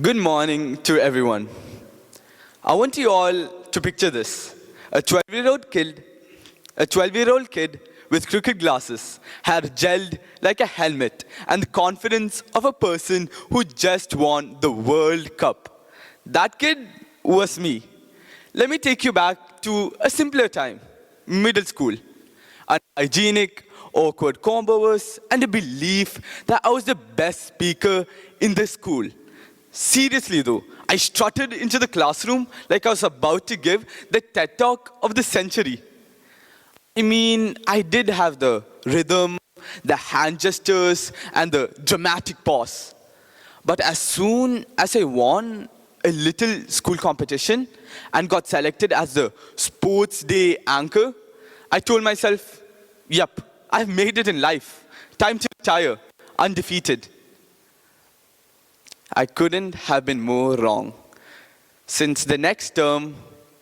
Good morning to everyone. I want you all to picture this. A 12-year-old kid with crooked glasses, hair gelled like a helmet, and the confidence of a person who just won the World Cup. That kid was me. Let me take you back to a simpler time, middle school. Unhygienic, awkward combos, and a belief that I was the best speaker in the school. Seriously though, I strutted into the classroom like I was about to give the TED Talk of the century. I did have the rhythm, the hand gestures, and the dramatic pause. But as soon as I won a little school competition and got selected as the sports day anchor, I told myself, yep, I've made it in life. Time to retire, undefeated. I couldn't have been more wrong. Since the next term,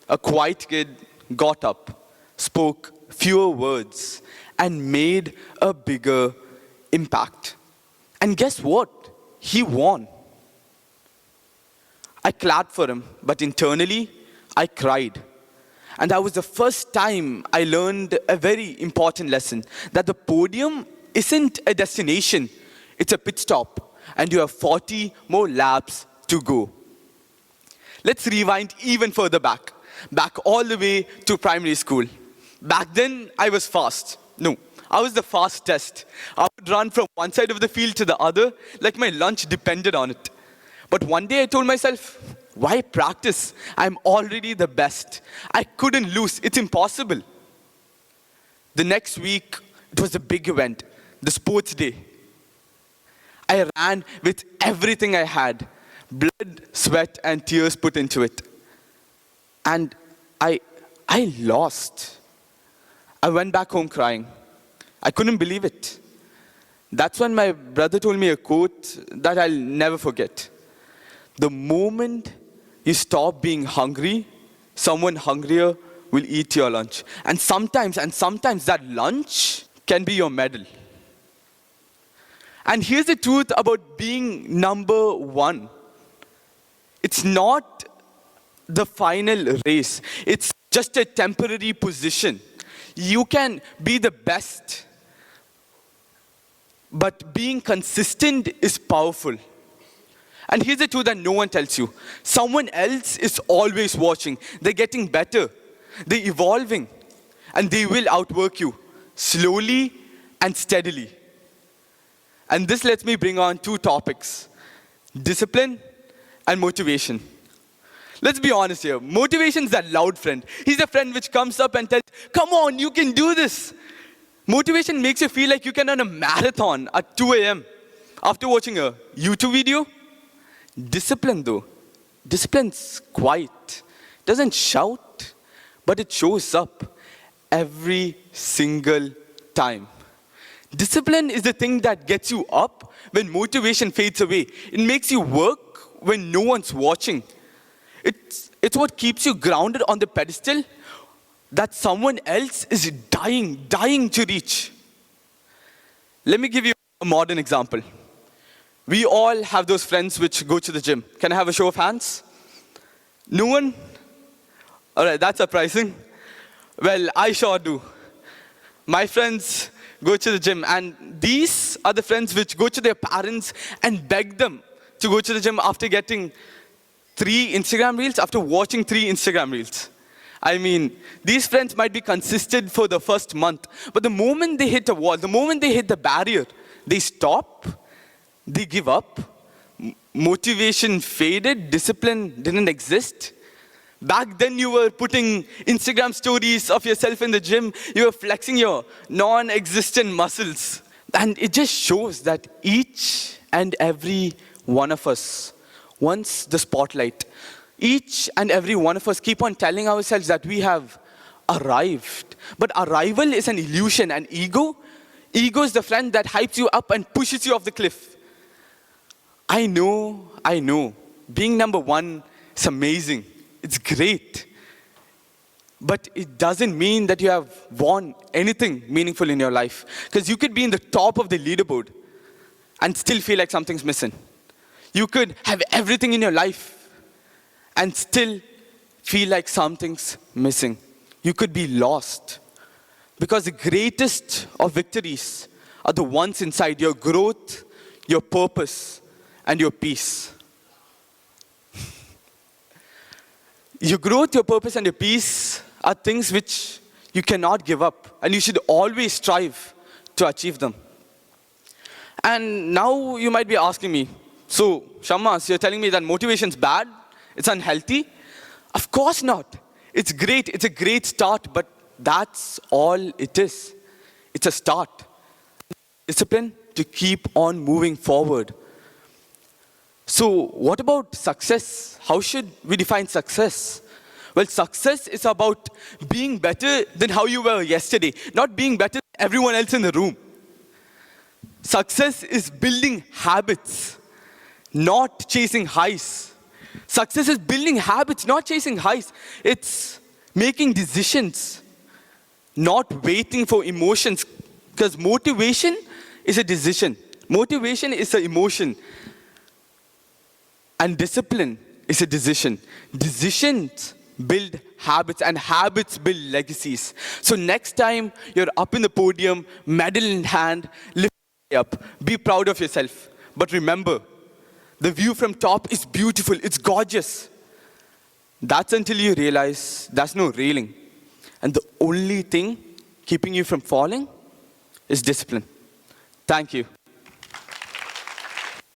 a quiet kid got up, spoke fewer words, and made a bigger impact. And guess what? He won. I clapped for him, but internally, I cried. And that was the first time I learned a very important lesson, that the podium isn't a destination, it's a pit stop. And you have 40 more laps to go. Let's rewind even further back all the way to primary school. Back then, I was fast. No, I was the fastest. I would run from one side of the field to the other like my lunch depended on it. But one day I told myself, why practice? I'm already the best. I couldn't lose. It's impossible. The next week, it was a big event, the sports day. I ran with everything I had, blood, sweat, and tears put into it. And I lost. I went back home crying. I couldn't believe it. That's when my brother told me a quote that I'll never forget. The moment you stop being hungry, someone hungrier will eat your lunch. And sometimes that lunch can be your medal. And here's the truth about being number one. It's not the final race. It's just a temporary position. You can be the best, but being consistent is powerful. And here's the truth that no one tells you. Someone else is always watching. They're getting better. They're evolving. And they will outwork you slowly and steadily. And this lets me bring on two topics, discipline and motivation. Let's be honest here. Motivation is that loud friend. He's the friend which comes up and tells, come on, you can do this. Motivation makes you feel like you can run a marathon at 2 a.m. after watching a YouTube video. Discipline though, discipline's quiet. Doesn't shout, but it shows up every single time. Discipline is the thing that gets you up when motivation fades away. It makes you work when no one's watching. It's what keeps you grounded on the pedestal that someone else is dying to reach. Let me give you a modern example. We all have those friends which go to the gym. Can I have a show of hands? No one? All right, that's surprising. Well, I sure do. My friends go to the gym, and these are the friends which go to their parents and beg them to go to the gym after getting 3 Instagram reels, after watching 3 Instagram reels. These friends might be consistent for the first month, but the moment they hit a wall, the moment they hit the barrier, they stop, they give up, motivation faded, discipline didn't exist. Back then you were putting Instagram stories of yourself in the gym, you were flexing your non-existent muscles. And it just shows that each and every one of us wants the spotlight. Each and every one of us keep on telling ourselves that we have arrived. But arrival is an illusion, and ego is the friend that hypes you up and pushes you off the cliff. I know, being number one is amazing. It's great. But it doesn't mean that you have won anything meaningful in your life. Because you could be in the top of the leaderboard and still feel like something's missing. You could have everything in your life and still feel like something's missing. You could be lost. Because the greatest of victories are the ones inside your growth, your purpose, and your peace. Your growth, your purpose, and your peace are things which you cannot give up, and you should always strive to achieve them. And now you might be asking me, so Shammas, you're telling me that motivation's bad? It's unhealthy? Of course not. It's great. It's a great start, but that's all it is. It's a start. Discipline to keep on moving forward. So what about success? How should we define success? Well, success is about being better than how you were yesterday, not being better than everyone else in the room. Success is building habits, not chasing highs. Success is building habits, not chasing highs. It's making decisions, not waiting for emotions. Because motivation is a decision. Motivation is an emotion. And discipline is a decision. Decisions build habits, and habits build legacies. So next time you're up in the podium, medal in hand, lift up, be proud of yourself. But remember, the view from top is beautiful, it's gorgeous. That's until you realize there's no railing. And the only thing keeping you from falling is discipline. Thank you.